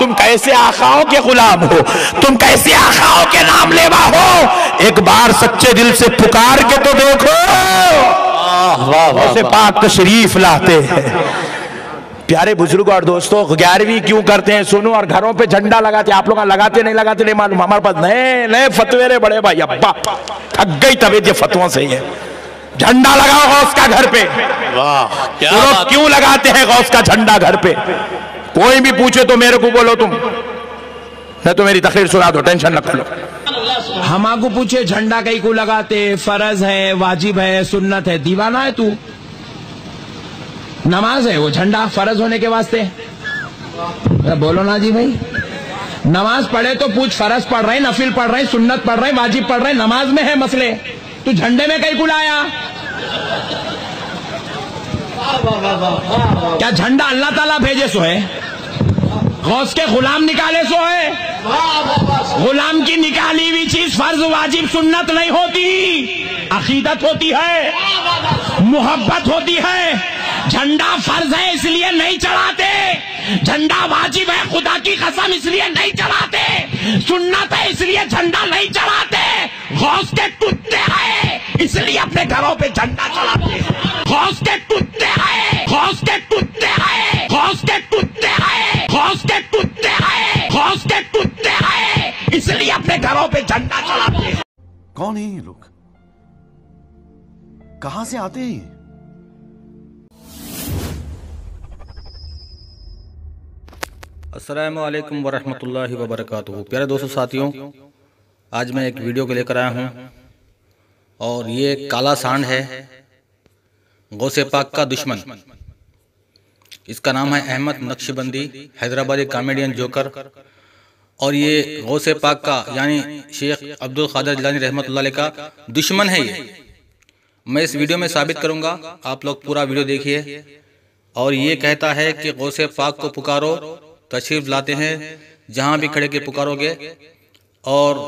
तुम कैसे आकाओं के गुलाम हो, तुम कैसे आकाओं के नाम लेवा हो। एक बार सच्चे दिल से पुकार के तो देखो, गौसे पाक तशरीफ लाते हैं। प्यारे बुजुर्ग और दोस्तों, 11वीं क्यों करते हैं सुनो, और घरों पे झंडा लगाते, आप लोग लगाते नहीं मालूम, हमारे पास नए नए फतवे रे बड़े भाई, अब्बा थक गई तबीयत ये फतवों से ही है। झंडा लगाओ गौस का घर पे। वाह, क्यों लगाते हैं गौस का झंडा घर पे? कोई भी पूछे तो मेरे को बोलो तुम, नहीं तो मेरी तकरीर सुना दो, टेंशन न करो। हम आपको पूछे झंडा कहीं को लगाते, फर्ज है, वाजिब है, सुन्नत है, दीवाना है तू? नमाज है वो झंडा फर्ज होने के वास्ते? बोलो ना जी भाई, नमाज पढ़े तो पूछ, फर्ज पढ़ रहे, नफिल पढ़ रहे, सुन्नत पढ़ रहे, वाजिब पढ़ रहे, नमाज में है मसले, तू झंडे में कहीं को लाया? क्या झंडा अल्लाह ताला भेजे सो है? गौस के गुलाम निकाले सो है? गुलाम की निकाली हुई चीज फर्ज वाजिब सुन्नत नहीं होती, अकीदत होती है, मोहब्बत होती है। झंडा फर्ज है इसलिए नहीं चढ़ाते, झंडा वाजिब है खुदा की कसम इसलिए नहीं चढ़ाते, सुन्नत है इसलिए झंडा नहीं चढ़ाते। गौस के कुत्ते हैं इसलिए अपने घरों पे झंडा चढ़ाते हैं। गौस के कुत्ते हैं, गौस के कुत्ते हैं, गौस के कुत्ते हैं, गौस के कुत्ते हैं, गौस के कुत्ते हैं, इसलिए अपने घरों पे झंडा चढ़ाते हैं। कौन है ये लोग, कहां से आते हैं? अस्सलामु अलैकुम वरहमतुल्लाहि वबरकातुहू। प्यारे दोस्तों साथियों, आज मैं एक वीडियो को लेकर आया हूँ और ये काला सांड है, गौसे पाक का दुश्मन। इसका नाम है अहमद नक्शबंदी, हैदराबादी कॉमेडियन जोकर। और ये गौसे पाक का यानी शेख अब्दुल कादिर जिलानी रहमतुल्लाह अलैह का दुश्मन है। ये मैं इस वीडियो में साबित करूँगा, आप लोग पूरा वीडियो देखिए। और ये कहता है कि गौसे पाक को पुकारो, तशरीफ लाते हैं जहाँ भी खड़े के पुकारोगे। और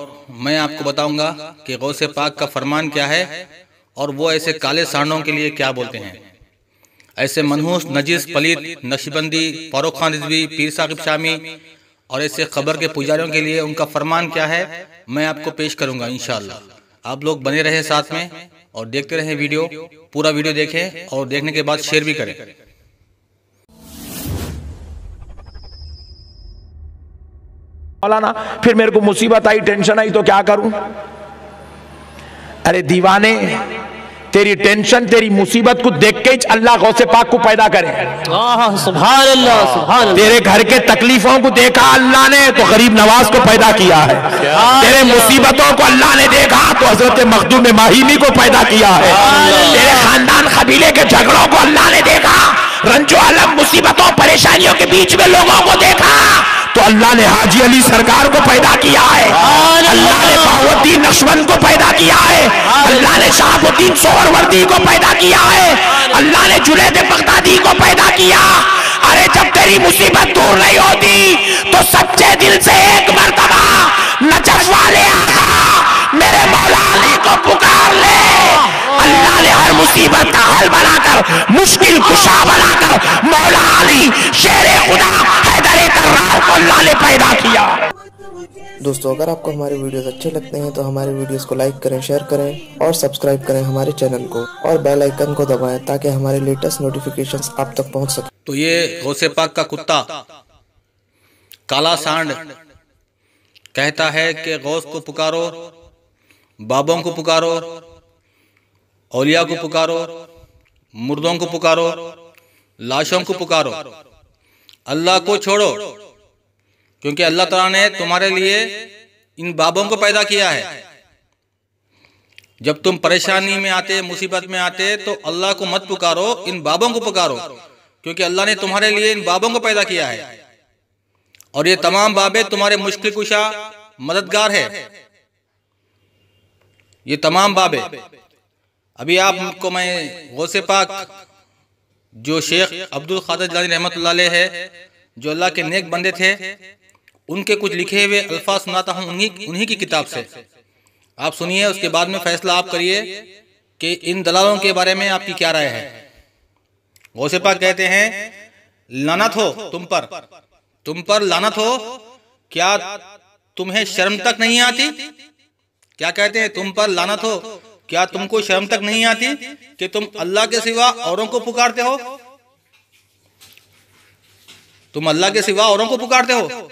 मैं आपको बताऊंगा कि गौसे पाक का फरमान क्या है और वो ऐसे काले सांडों के लिए क्या बोलते हैं। ऐसे मनहूस, नजीस, पलीत, नक्शबंदी, फारूक खान रिजवी, पीर साकिब शामी और ऐसे खबर के पुजारियों के लिए उनका फरमान क्या है, मैं आपको पेश करूंगा इंशाअल्लाह। आप लोग बने रहे साथ में और देखते रहे वीडियो, पूरा वीडियो देखें और देखने के बाद शेयर भी करें। मौलाना फिर मेरे को मुसीबत आई, टेंशन आई तो क्या करूं? अरे दीवाने, तेरी टेंशन, तेरी मुसीबत को देख के ही अल्लाह गौसे पाक को पैदा करे। सुभान अल्लाह, सुभान अल्लाह। तेरे घर के तकलीफों को देखा अल्लाह ने तो गरीब नवाज को पैदा किया है। तेरे मुसीबतों को अल्लाह ने देखा तो हजरत मखदूम माहिमी को पैदा किया है। तेरे खानदान कबीले के झगड़ों को अल्लाह ने देखा, रंजो आलम मुसीबतों परेशानियों के बीच में लोगों को देखा तो अल्लाह ने हाजी अली सरकार को पैदा किया है। अल्लाह ने बहाउद्दीन नक्शबंद को पैदा किया है। अल्लाह ने शहाबुद्दीन सोहरवर्दी को पैदा किया है। अल्लाह ने जुनैद बगदादी को पैदा किया। अरे जब तेरी मुसीबत दूर नहीं होती तो सच्चे दिल से एक मर्तबा नजफ वाले आका मेरे मौला अली को पुकार ले। अल्लाह ने हर मुसीबत का हल बनाकर, मुश्किल कुशा बनाकर मौला अली शेरे खुदा हैदर कर्रार को अल्लाह ने पैदा किया। दोस्तों, अगर आपको हमारे वीडियोस अच्छे लगते हैं तो हमारे वीडियोस को लाइक करें, शेयर करें और सब्सक्राइब करें हमारे चैनल को और बेल आइकन को दबाएं ताकि हमारे लेटेस्ट नोटिफिकेशंस आप तक पहुंच सके। तो ये गौसे पाक का कुत्ता काला सांड कहता है कि गौस को पुकारो, बाबों को पुकारो, औलिया को पुकारो, मुर्दों को पुकारो, लाशों को पुकारो, अल्लाह को छोड़ो, क्योंकि अल्लाह ताला ने तुम्हारे लिए इन बाबों को पैदा किया है। जब तुम परेशानी में आते, मुसीबत में आते तो अल्लाह को मत पुकारो, इन बाबों को पुकारो, क्योंकि अल्लाह ने तुम्हारे लिए इन बाबों को पैदा किया है। और ये तमाम बाबे तुम्हारे मुश्किल कुशा मददगार है। ये तमाम बाबे, अभी आपको मैं गौसे पाक जो शेख अब्दुल कादिर जिलानी रहमतुल्लाह अलैह है, जो अल्लाह के नेक बंदे थे, उनके कुछ लिखे हुए अल्फाज सुनाता हूँ उन्हीं की किताब से। आप सुनिए, उसके बाद में फैसला आप करिए कि इन दलालों के बारे में आपकी क्या राय है। गौसे पाक कहते हैं, लानत हो तुम पर तुम पर लानत हो, क्या तुम्हें शर्म तक नहीं आती? क्या कहते हैं? तुम पर लानत हो, क्या तुमको शर्म तक नहीं आती कि तुम अल्लाह के सिवा औरों को पुकारते हो? तुम अल्लाह के सिवा औरों को पुकारते हो।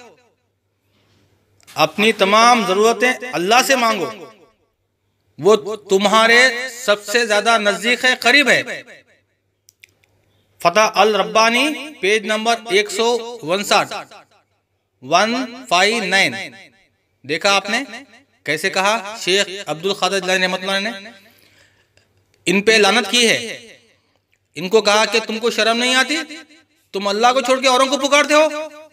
अपनी तमाम जरूरतें अल्लाह से मांगो, वो तुम्हारे सबसे ज्यादा नजदीक है, करीब है। फतह अल रब्बानी पेज नंबर 159 देखा आपने कैसे कहा? शेख अब्दुल कादिर जिलानी रहमतुल्लाह ने इन पे लानत की है। इनको कहा कि तुमको शर्म नहीं आती, तुम अल्लाह को छोड़ के औरों को पुकारते हो,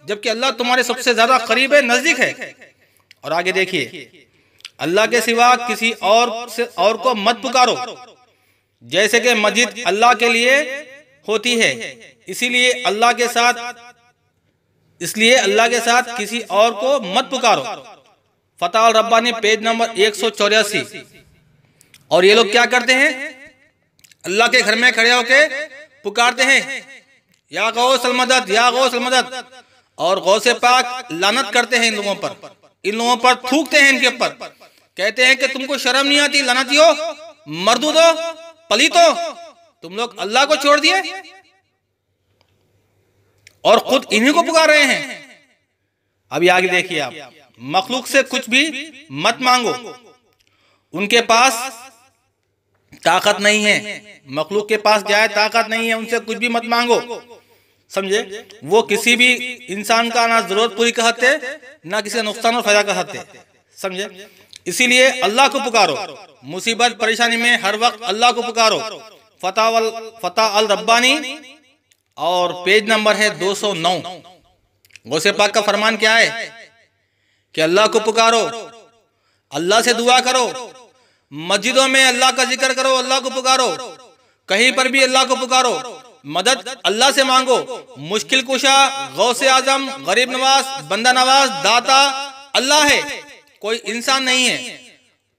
जबकि अल्लाह तुम्हारे सबसे ज्यादा करीब है, नजदीक है। और आगे देखिए, अल्लाह के सिवा किसी और को मत पुकारो, जैसे कि मस्जिद अल्लाह के लिए होती है, इसलिए अल्लाह के साथ किसी और को मत पुकारो। फतह अल रब्बानी पेज नंबर 184। और ये लोग क्या करते हैं? अल्लाह के घर में खड़े होके पुकारते हैं, या गौसल मदद, या गौसल मदद, और गौसे पाक लानत करते हैं इन लोगों पर थूकते हैं इनके ऊपर, कहते हैं कि तुमको शर्म नहीं आती, लानतियो, मर्दूदो, पलीतो, तुम लोग अल्लाह को छोड़ दिए और खुद इन्हीं को पुकार रहे हैं। अभी आगे देखिए आप, मखलूक से कुछ भी मत मांगो, उनके पास ताकत नहीं है। मखलूक के पास क्या है? ताकत नहीं है, उनसे कुछ भी मत मांगो, समझे? वो किसी भी इंसान का ना जरूरत पूरी कर सकते, ना किसी का नुकसान और फायदा कर सकते, समझे? इसीलिए अल्लाह को पुकारो, मुसीबत परेशानी में हर वक्त अल्लाह को पुकारो। फतह अल रब्बानी और पेज नंबर है 209। गौसे पाक का फरमान क्या है कि अल्लाह को पुकारो, अल्लाह से दुआ करो, मस्जिदों में अल्लाह का जिक्र करो, अल्लाह को पुकारो, कहीं पर भी अल्लाह को पुकारो, मदद अल्लाह से मांगो। मुश्किल कुशा, गौसे आजम, गरीब नवाज, बंदा नवाज, दाता अल्लाह है, कोई इंसान नहीं है,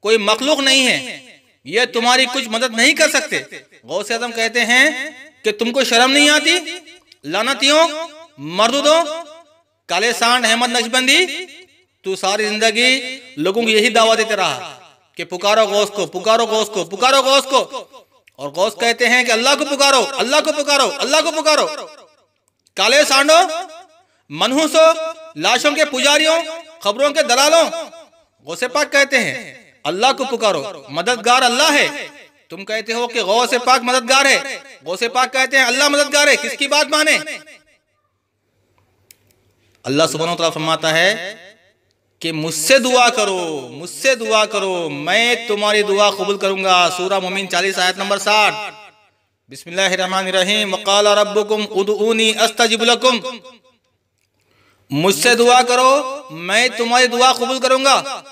कोई मखलूक नहीं है, ये तुम्हारी कुछ मदद नहीं कर सकते। गौसे आजम कहते हैं कि तुमको शर्म नहीं आती, लानतियों, मर्दूदो, काले सांड अहमद नक्शबंदी, तू सारी जिंदगी लोगों को यही दावा देते रहा कि पुकारो गौस को, पुकारो गौस को, पुकारो गौस को। और गौस कहते हैं कि अल्लाह को पुकारो, अल्लाह को पुकारो, अल्लाह को पुकारो। काले सांडो, मनहूसो, लाशों के पुजारियों, खबरों के दलालों, गौसे पाक कहते हैं अल्लाह को पुकारो, मददगार अल्लाह है। तुम कहते हो कि गौसे पाक मददगार है, गौसे पाक कहते हैं अल्लाह मददगार है, किसकी बात माने? अल्लाह सुब्हानहू व तआला फरमाता है कि मुझसे दुआ करो, मुझसे दुआ करो, मैं तुम्हारी दुआ कबूल करूंगा। सूरह मोमिन 40 आयत नंबर 60। बिस्मिल्लाहिर्रहमानिर्रहीम, वक़ाला रब्बुकुम उदऊनी अस्तजिब लकुम, मुझसे दुआ करो, मैं तुम्हारी दुआ कबूल करूंगा।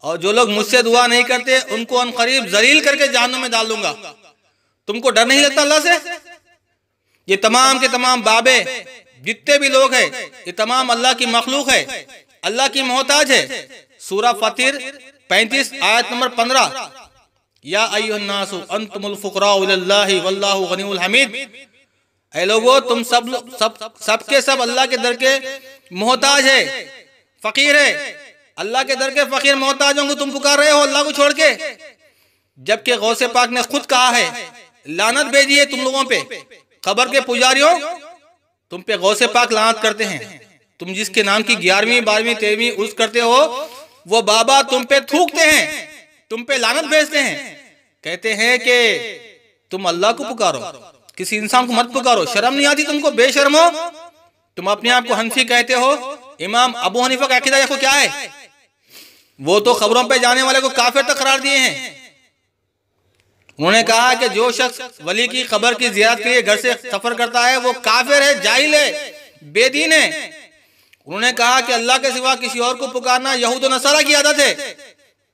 और जो लोग मुझसे दुआ नहीं करते उनको अनकरीब जलील करके जहन्नम में डाल दूंगा। तुमको डर नहीं लगता अल्लाह से? ये तमाम के तमाम बाबे जितने भी लोग हैं, ये तमाम अल्लाह की मखलूक है, अल्लाह की मोहताज है। सूरह फातिर 35 आयत नंबर 15, या अय्युहन्नासु अंतुमुल फुक़राउ इलल्लाहि वल्लाहु गनियुल हमीद, ऐ लोगो तुम सब के सब अल्लाह के दर के मोहताज है, फकीर है। अल्लाह के दर के फकीर मोहताजों को तुम पुकार रहे हो अल्लाह को छोड़ के, जबकि गौसे पाक ने खुद कहा है लानत भेजी है तुम लोगों पे। खबर के पुजारियों, तुम पे गौसे पाक लानत करते हैं। तुम जिसके नाम की 11वीं 12वीं 13वीं उर्स करते हो, वो बाबा तुम पे थूकते हैं, तुम पे लानत भेजते हैं, कहते हैं कि तुम अल्लाह को पुकारो, किसी इंसान को मत पुकारो। शर्म नहीं आती तुमको? बेशर्म हो तुम, अपने आप को हनफी कहते हो। इमाम अबू हनीफा का अकीदा देखो क्या है, वो तो खबरों पे जाने वाले को काफिर तक करार दिए हैं। उन्होंने कहा कि जो शख्स वली की खबर की जियारत के लिए घर से सफर करता है वो काफिर है, जाहिल है, बेदीन है। उन्होंने कहा कि अल्लाह के सिवा किसी और को पुकारना यहूद और नसारा की आदत है।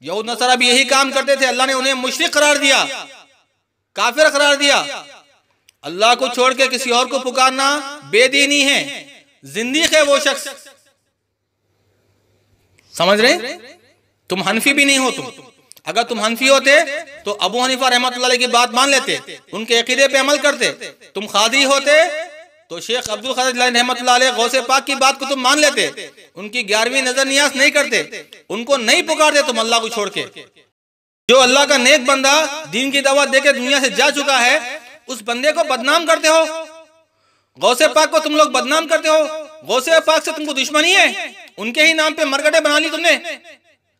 यहूद नसारा भी यही काम करते थे, अल्लाह ने उन्हें मुशरिक करार दिया, काफिर करार दिया। अल्लाह को छोड़ के किसी और को पुकारना बेदीनी है, जिंदीक है वो शख्स। समझ रहे? तुम हनफी भी नहीं हो। तुम अगर तुम हनफी होते तो अबू हनीफा रहमतुल्लाह अलैह की बात मान लेते, उनके अकीदे पे अमल करते। तुम खादी होते तो शेख अब्दुल कादिर जिलानी रहमतुल्लाह अलैह गौसे पाक की बात को तुम मान लेते, उनकी 11वीं नजर नियाज नहीं करते, उनको नहीं पुकारते तुम अल्लाह को छोड़ के। जो अल्लाह का नेक बंदा दीन की दावत देके दुनिया से जा चुका है, उस बंदे को बदनाम करते हो। गौसे पाक को तुम लोग बदनाम करते हो। गौसे पाक से तुमको दुश्मनी है, उनके ही नाम पे मरकटे बना ली तुमने।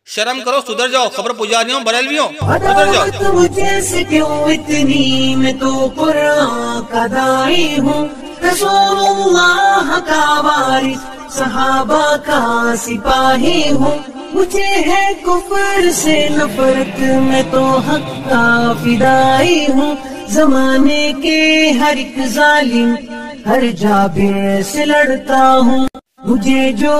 शर्म करो, सुधर जाओ, खबर पुजारियों बरेलवियों, सुधर जाओ। मुझे से क्यों इतनी, मैं तो कुरान का दाई हूँ, रसूलुल्लाह का वारिस, सहाबा का सिपाही हूँ। मुझे है कुफर से नफरत, मैं तो हक का फिदाई हूँ। जमाने के हर एक जालिम, हर जाबिर से लड़ता हूँ। मुझे जो